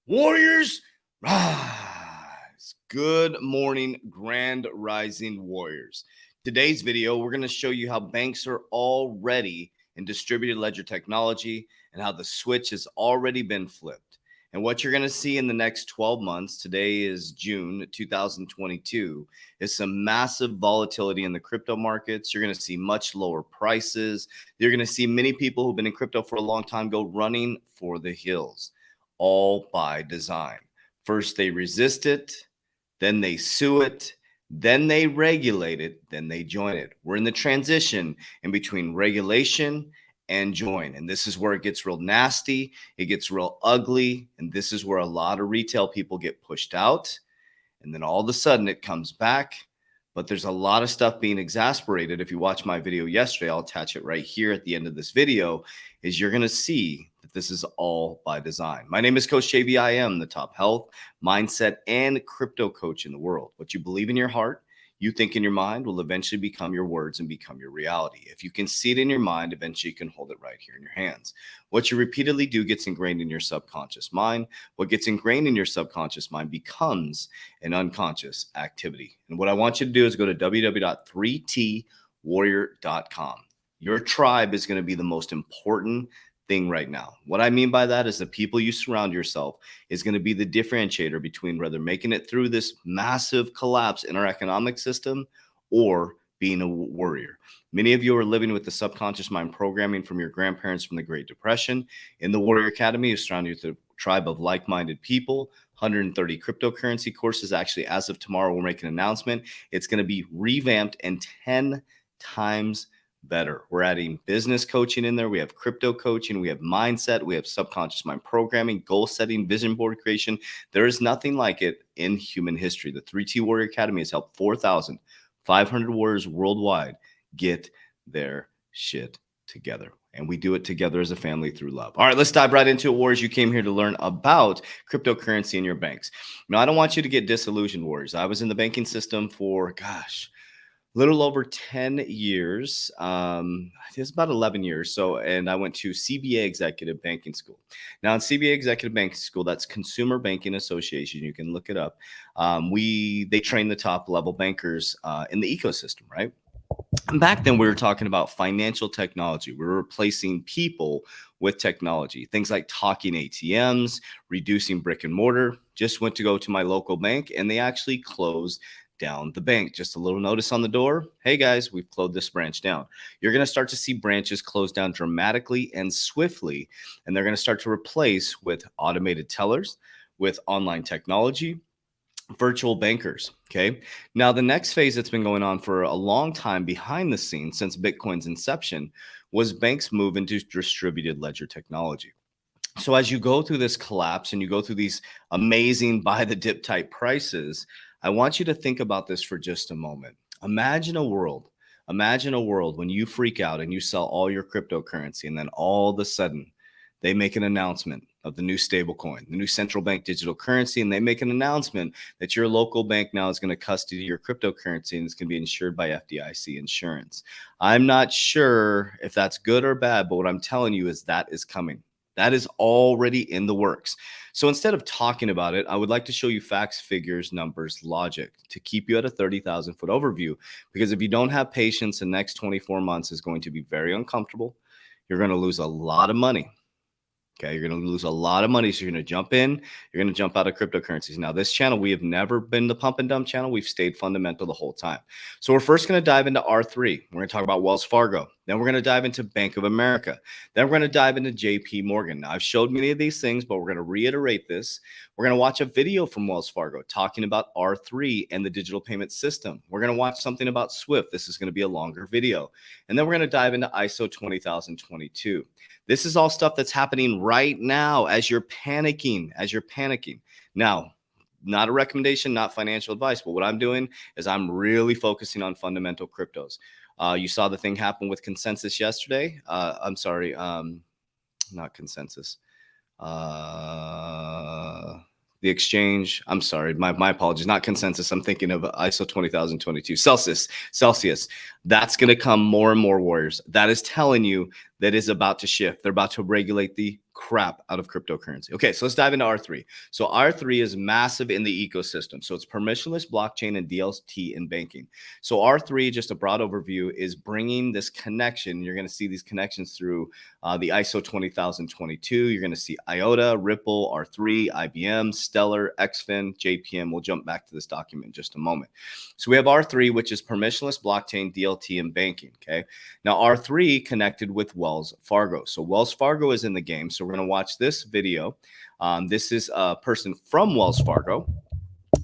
Warriors, rise. Good morning, Grand Rising Warriors. Today's video, we're going to show you how banks are already in distributed ledger technology and how the switch has already been flipped. And what you're going to see in the next 12 months, today is June 2022, is some massive volatility in the crypto markets. You're going to see much lower prices. You're going to see many people who've been in crypto for a long time go running for the hills. All by design. First, they resist it, then they sue it, then they regulate it, then they join it. We're in the transition in between regulation and join. And this is where it gets real nasty, it gets real ugly, and this is where a lot of retail people get pushed out. And then all of a sudden it comes back. But there's a lot of stuff being exasperated. If you watch my video yesterday, I'll attach it right here at the end of this video, is you're going to see that this is all by design. My name is Coach JV. I am the top health, mindset, and crypto coach in the world. What you believe in your heart, you think in your mind, will eventually become your words and become your reality. If you can see it in your mind, eventually you can hold it right here in your hands. What you repeatedly do gets ingrained in your subconscious mind. What gets ingrained in your subconscious mind becomes an unconscious activity. And what I want you to do is go to www.3twarrior.com. Your tribe is going to be the most important thing right now. What I mean by that is the people you surround yourself is going to be the differentiator between whether making it through this massive collapse in our economic system or being a warrior. Many of you are living with the subconscious mind programming from your grandparents from the Great Depression. In the Warrior Academy, you surround you with a tribe of like-minded people, 130 cryptocurrency courses. Actually, as of tomorrow, we'll make an announcement. It's going to be revamped and 10 times better. We're adding business coaching in there. We have crypto coaching. We have mindset. We have subconscious mind programming, goal setting, vision board creation. There is nothing like it in human history. The 3T Warrior Academy has helped 4,500 warriors worldwide get their shit together. And we do it together as a family through love. All right, let's dive right into it, Warriors. You came here to learn about cryptocurrency in your banks. Now, I don't want you to get disillusioned, Warriors. I was in the banking system for, little over 10 years. It's about 11 years. So, and I went to CBA Executive Banking School. Now in CBA Executive Banking School, that's Consumer Banking Association. You can look it up. They train the top level bankers in the ecosystem, right? And back then we were talking about financial technology. We were replacing people with technology, things like talking ATMs, reducing brick and mortar. Just went to go to my local bank and they actually closed down the bank. Just a little notice on the door. Hey guys, we've closed this branch down. You're going to start to see branches close down dramatically and swiftly, and they're going to start to replace with automated tellers, with online technology, virtual bankers. Okay. Now, the next phase that's been going on for a long time behind the scenes since Bitcoin's inception was banks move into distributed ledger technology. So as you go through this collapse and you go through these amazing buy the dip type prices, I want you to think about this for just a moment. Imagine a world when you freak out and you sell all your cryptocurrency, and then all of a sudden they make an announcement of the new stablecoin, the new central bank digital currency, and they make an announcement that your local bank now is going to custody your cryptocurrency and it's going to be insured by FDIC insurance. I'm not sure if that's good or bad, but what I'm telling you is that is coming. That is already in the works. So instead of talking about it, I would like to show you facts, figures, numbers, logic to keep you at a 30,000 foot overview. Because if you don't have patience, the next 24 months is going to be very uncomfortable. You're going to lose a lot of money. Okay, you're going to lose a lot of money. So you're going to jump in, you're going to jump out of cryptocurrencies. Now, this channel, we have never been the pump and dump channel. We've stayed fundamental the whole time. So we're first going to dive into R3. We're going to talk about Wells Fargo. Then we're going to dive into Bank of America. Then we're going to dive into JP Morgan. Now, I've showed many of these things, but we're going to reiterate this. We're going to watch a video from Wells Fargo talking about R3 and the digital payment system. We're going to watch something about Swift. This is going to be a longer video. And then we're going to dive into ISO 20022. This is all stuff that's happening right now as you're panicking, Now, not a recommendation, not financial advice, but what I'm doing is I'm really focusing on fundamental cryptos. You saw the thing happen with Consensus yesterday. Not Consensus. The exchange. I'm sorry, my apologies. Not Consensus. I'm thinking of ISO 20022. Celsius. That's going to come more and more, Warriors. That is telling you that is about to shift. They're about to regulate the crap out of cryptocurrency. Okay, so let's dive into R3. So R3 is massive in the ecosystem. So it's permissionless blockchain and DLT in banking. So R3, just a broad overview, is bringing this connection. You're going to see these connections through the ISO 20022. You're going to see IOTA, Ripple, R3, IBM, Stellar, XFIN, JPM. We'll jump back to this document in just a moment. So we have R3, which is permissionless blockchain, DLT, and banking. Okay. Now R3 connected with Wells Fargo. So Wells Fargo is in the game. So we're going to watch this video. This is a person from Wells Fargo.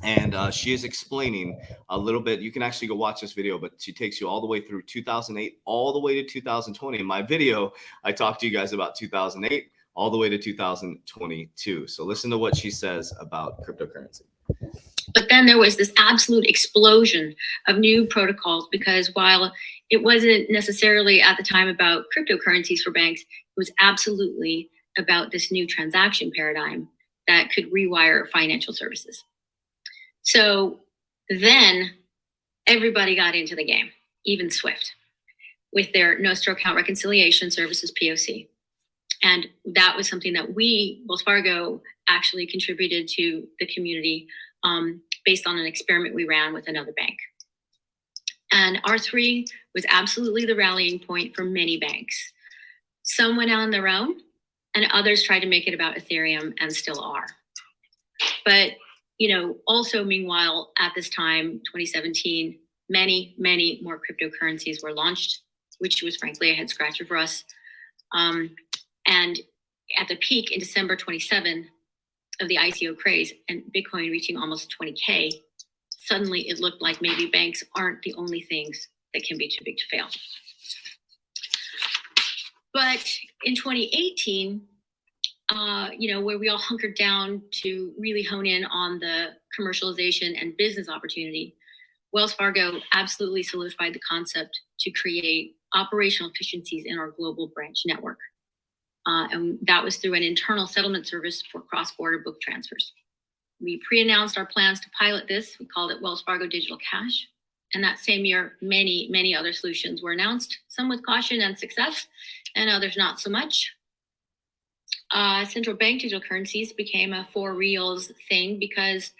And she is explaining a little bit. You can actually go watch this video, but she takes you all the way through 2008, all the way to 2020. In my video, I talked to you guys about 2008, all the way to 2022. So listen to what she says about cryptocurrency. But then there was this absolute explosion of new protocols, because while it wasn't necessarily at the time about cryptocurrencies for banks, it was absolutely about this new transaction paradigm that could rewire financial services. So then everybody got into the game, even Swift, with their no-stroke account reconciliation services, POC. And that was something that we, Wells Fargo, actually contributed to the community based on an experiment we ran with another bank. And R3 was absolutely the rallying point for many banks. Some went on their own, and others tried to make it about Ethereum, and still are. But also, meanwhile, at this time, 2017, many, many more cryptocurrencies were launched, which was frankly a head scratcher for us. And at the peak in December 27 of the ICO craze and Bitcoin reaching almost 20K, suddenly it looked like maybe banks aren't the only things that can be too big to fail. But in 2018, where we all hunkered down to really hone in on the commercialization and business opportunity, Wells Fargo absolutely solidified the concept to create operational efficiencies in our global branch network. And that was through an internal settlement service for cross-border book transfers. We pre-announced our plans to pilot this. We called it Wells Fargo Digital Cash. And that same year, many, many other solutions were announced, some with caution and success, and others not so much. Central bank digital currencies became a for reals thing because,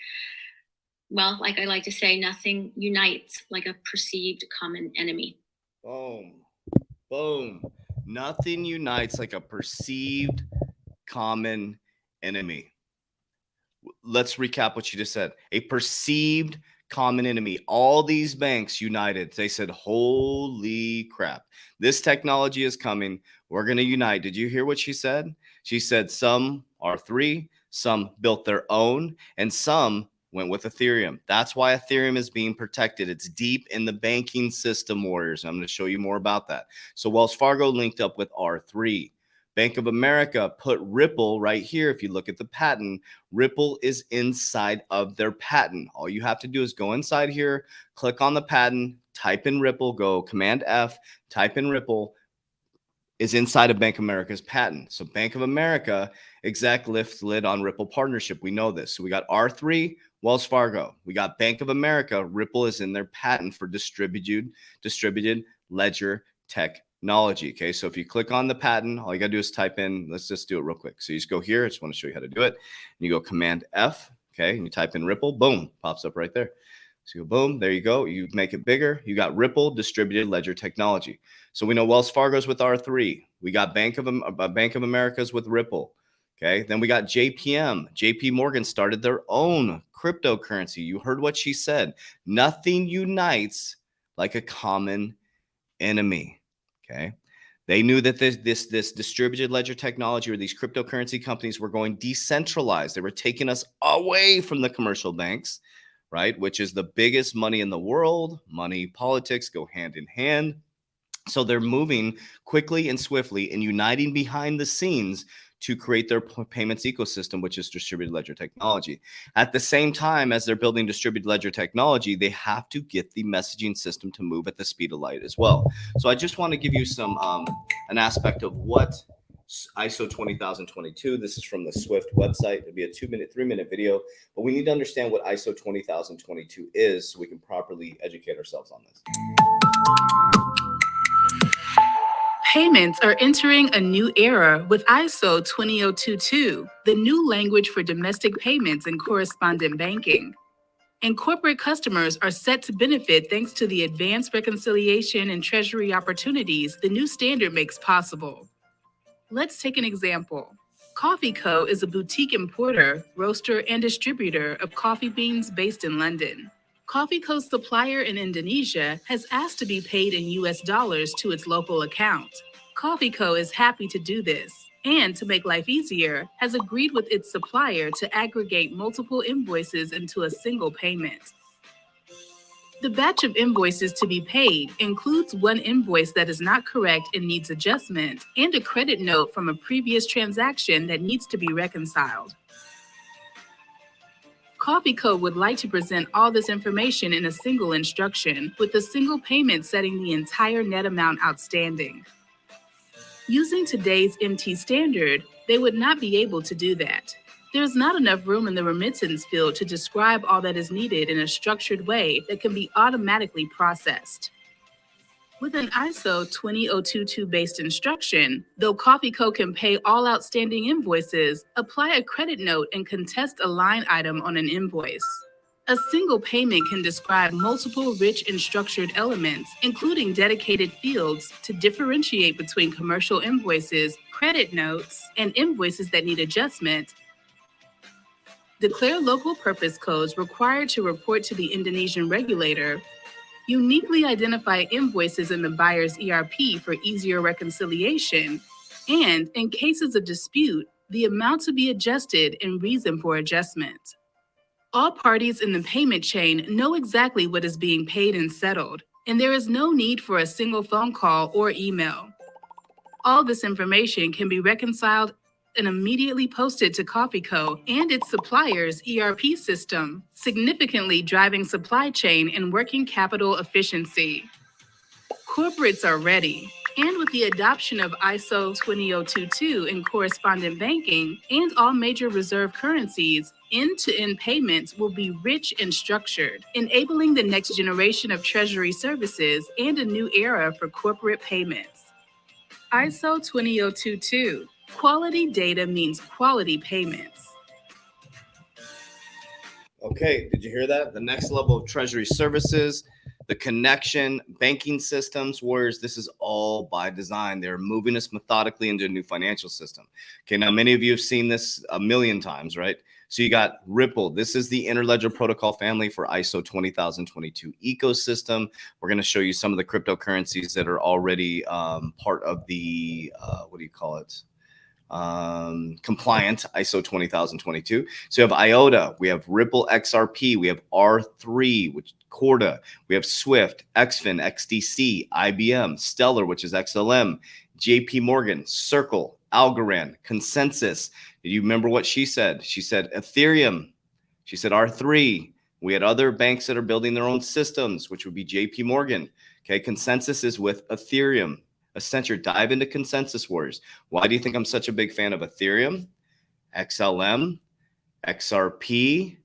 well, like I like to say, nothing unites like a perceived common enemy. Boom. Boom. Nothing unites like a perceived common enemy. Let's recap what you just said. A perceived common enemy. All these banks united. They said, holy crap, this technology is coming. We're going to unite. Did you hear what she said? She said some R3, some built their own, and some went with Ethereum. That's why Ethereum is being protected. It's deep in the banking system, warriors. I'm going to show you more about that. So Wells Fargo linked up with R3. Bank of America put Ripple right here. If you look at the patent, Ripple is inside of their patent. All you have to do is go inside here, click on the patent, type in Ripple, go Command F, type in Ripple, is inside of Bank of America's patent. So Bank of America exec lifts lid on Ripple partnership. We know this. So we got R3, Wells Fargo. We got Bank of America. Ripple is in their patent for distributed ledger technology. Okay, so if you click on the patent, all you got to do is type in, let's just do it real quick. So you just go here. I just want to show you how to do it. And you go Command F, okay, and you type in Ripple, boom, pops up right there. So you go, boom, there you go. You make it bigger. You got Ripple distributed ledger technology. So we know Wells Fargo's with R3. We got Bank of America's with Ripple. Okay, then we got JPM. JP Morgan started their own cryptocurrency. You heard what she said. Nothing unites like a common enemy. Okay, they knew that this distributed ledger technology, or these cryptocurrency companies, were going decentralized. They were taking us away from the commercial banks, right? Which is the biggest money in the world. Money, politics go hand in hand. So they're moving quickly and swiftly and uniting behind the scenes to create their payments ecosystem, which is distributed ledger technology. At the same time as they're building distributed ledger technology, they have to get the messaging system to move at the speed of light as well. So I just want to give you some an aspect of what ISO 20022. This is from the Swift website. It'll be a 3-minute video, but we need to understand what ISO 20022 is so we can properly educate ourselves on this. Payments are entering a new era with ISO 20022, the new language for domestic payments and correspondent banking. And corporate customers are set to benefit thanks to the advanced reconciliation and treasury opportunities the new standard makes possible. Let's take an example. Coffee Co. is a boutique importer, roaster, and distributor of coffee beans based in London. Coffee Co.'s supplier in Indonesia has asked to be paid in US dollars to its local account. Coffee Co. is happy to do this, and to make life easier, has agreed with its supplier to aggregate multiple invoices into a single payment. The batch of invoices to be paid includes one invoice that is not correct and needs adjustment, and a credit note from a previous transaction that needs to be reconciled. Coffee Co. would like to present all this information in a single instruction, with a single payment setting the entire net amount outstanding. Using today's MT standard, they would not be able to do that. There's not enough room in the remittance field to describe all that is needed in a structured way that can be automatically processed. With an ISO 20022-based instruction, though Coffee Co. can pay all outstanding invoices, apply a credit note and contest a line item on an invoice. A single payment can describe multiple rich and structured elements, including dedicated fields to differentiate between commercial invoices, credit notes, and invoices that need adjustment. Declare local purpose codes required to report to the Indonesian regulator. Uniquely identify invoices in the buyer's ERP for easier reconciliation, and, in cases of dispute, the amount to be adjusted and reason for adjustment. All parties in the payment chain know exactly what is being paid and settled, and there is no need for a single phone call or email. All this information can be reconciled and immediately posted to Coffee Co. and its supplier's ERP system, significantly driving supply chain and working capital efficiency. Corporates are ready, and with the adoption of ISO 20022 in correspondent banking and all major reserve currencies, end-to-end payments will be rich and structured, enabling the next generation of treasury services and a new era for corporate payments. ISO 20022. Quality data means quality payments. Okay, did you hear that? The next level of treasury services, the connection, banking systems, Warriors, this is all by design. They're moving us methodically into a new financial system. Okay, now many of you have seen this a million times, right? So you got Ripple. This is the interledger protocol family for ISO 20022 ecosystem. We're going to show you some of the cryptocurrencies that are already part of the, compliant ISO 20022. So you have IOTA, we have Ripple XRP, we have R3, which Corda, we have Swift, XFIN, XDC, IBM, Stellar, which is XLM, JP Morgan, Circle, Algorand, Consensus. Do you remember what she said? She said Ethereum. She said R3. We had other banks that are building their own systems, which would be JP Morgan. Okay, Consensus is with Ethereum. Accenture, dive into Consensus, Warriors. Why do you think I'm such a big fan of Ethereum, XLM, XRP,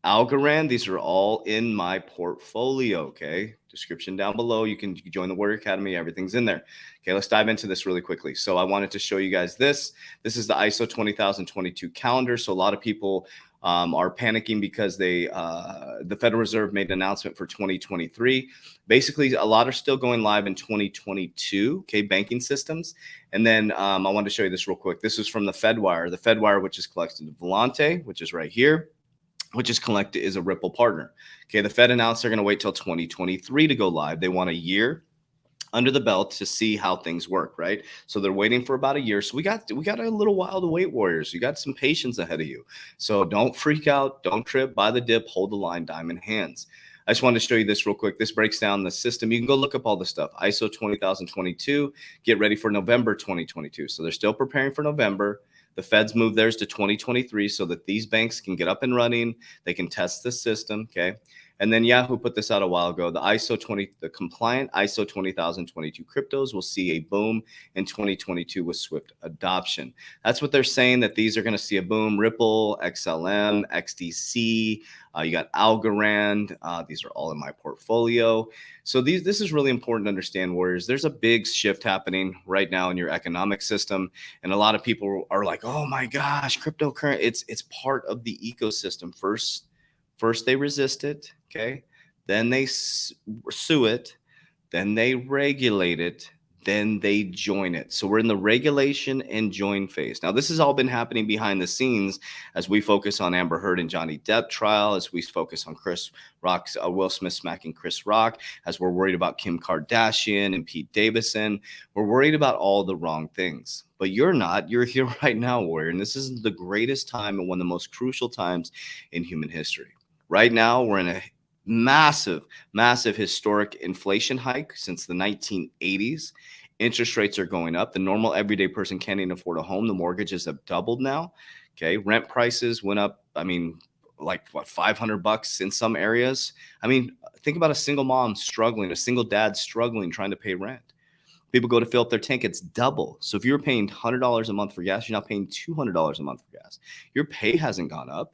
Algorand? These are all in my portfolio, okay? Description down below. You can join the Warrior Academy. Everything's in there. Okay, let's dive into this really quickly. So I wanted to show you guys this. This is the ISO 20022 calendar. So a lot of people are panicking because the Federal Reserve made an announcement for 2023. Basically, a lot are still going live in 2022, okay, banking systems. And then I wanted to show you this real quick. This is from the FedWire. The FedWire, which is collected Volante, which is right here, which is collected is a Ripple partner. Okay, the Fed announced they're going to wait till 2023 to go live. They want a year under the belt to see how things work, right? So they're waiting for about a year. So we got a little while to wait, Warriors. You got some patience ahead of you. So don't freak out, don't trip, buy the dip, hold the line, diamond hands. I just wanted to show you this real quick. This breaks down the system. You can go look up all the stuff. ISO 20022, get ready for November 2022. So they're still preparing for November. The Feds moved theirs to 2023 so that these banks can get up and running. They can test the system, okay? And then Yahoo put this out a while ago. The compliant ISO 20022 cryptos will see a boom in 2022 with swift adoption. That's what they're saying, that these are going to see a boom. Ripple, XLM, XDC, you got Algorand. These are all in my portfolio. So this is really important to understand, Warriors. There's a big shift happening right now in your economic system. And a lot of people are like, oh my gosh, cryptocurrency, it's part of the ecosystem. First they resist it, okay? Then they sue it, then they regulate it, then they join it. So we're in the regulation and join phase. Now, this has all been happening behind the scenes as we focus on Amber Heard and Johnny Depp trial, as we focus on Chris Rock's Will Smith smacking Chris Rock, as we're worried about Kim Kardashian and Pete Davidson. We're worried about all the wrong things. But you're not. You're here right now, Warrior. And this is the greatest time and one of the most crucial times in human history. Right now, we're in a massive historic inflation hike since the 1980s. Interest rates are going up. The normal everyday person can't even afford a home. The mortgages have doubled now. Okay. Rent prices went up. I mean, like what, $500 in some areas. I mean, think about a single mom struggling, a single dad struggling, trying to pay rent. People go to fill up their tank, it's double. So if you're paying $100 a month for gas, you're now paying $200 a month for gas. Your pay hasn't gone up.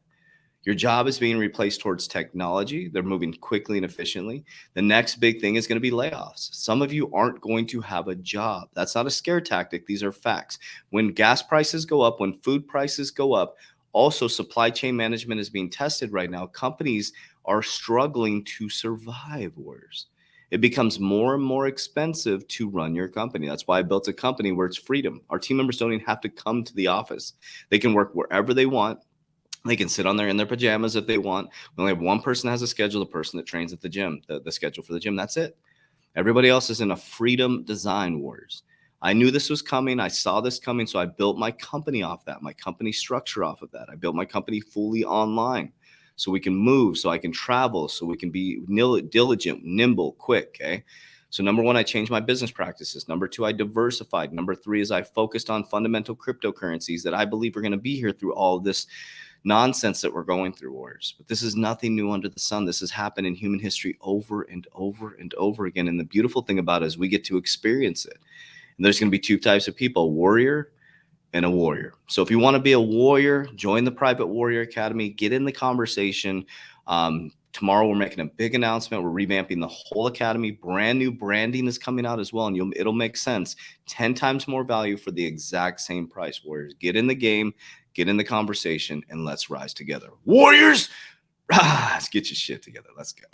Your job is being replaced towards technology. They're moving quickly and efficiently. The next big thing is going to be layoffs. Some of you aren't going to have a job. That's not a scare tactic. These are facts. When gas prices go up, when food prices go up, also supply chain management is being tested right now. Companies are struggling to survive, Warriors. It becomes more and more expensive to run your company. That's why I built a company where it's freedom. Our team members don't even have to come to the office. They can work wherever they want. They can sit on there in their pajamas if they want. We only have one person that has a schedule, the person that trains at the gym, the schedule for the gym. That's it. Everybody else is in a freedom design, Warriors. I knew this was coming. I saw this coming. So I built my company off that, my company structure off of that. I built my company fully online so we can move, so I can travel, so we can be diligent, nimble, quick. Okay. So number one, I changed my business practices. Number two, I diversified. Number three is I focused on fundamental cryptocurrencies that I believe are going to be here through all of this nonsense that we're going through, Warriors. But this is nothing new under the sun. This has happened in human history over and over and over again. And the beautiful thing about it is we get to experience it. And there's going to be two types of people, a warrior and a warrior. So if you want to be a warrior, join the Private Warrior Academy, get in the conversation. Tomorrow we're making a big announcement. We're revamping the whole academy. Brand new branding is coming out as well. And it'll make sense. 10 times more value for the exact same price, Warriors. Get in the game, get in the conversation, and let's rise together. Warriors, let's get your shit together. Let's go.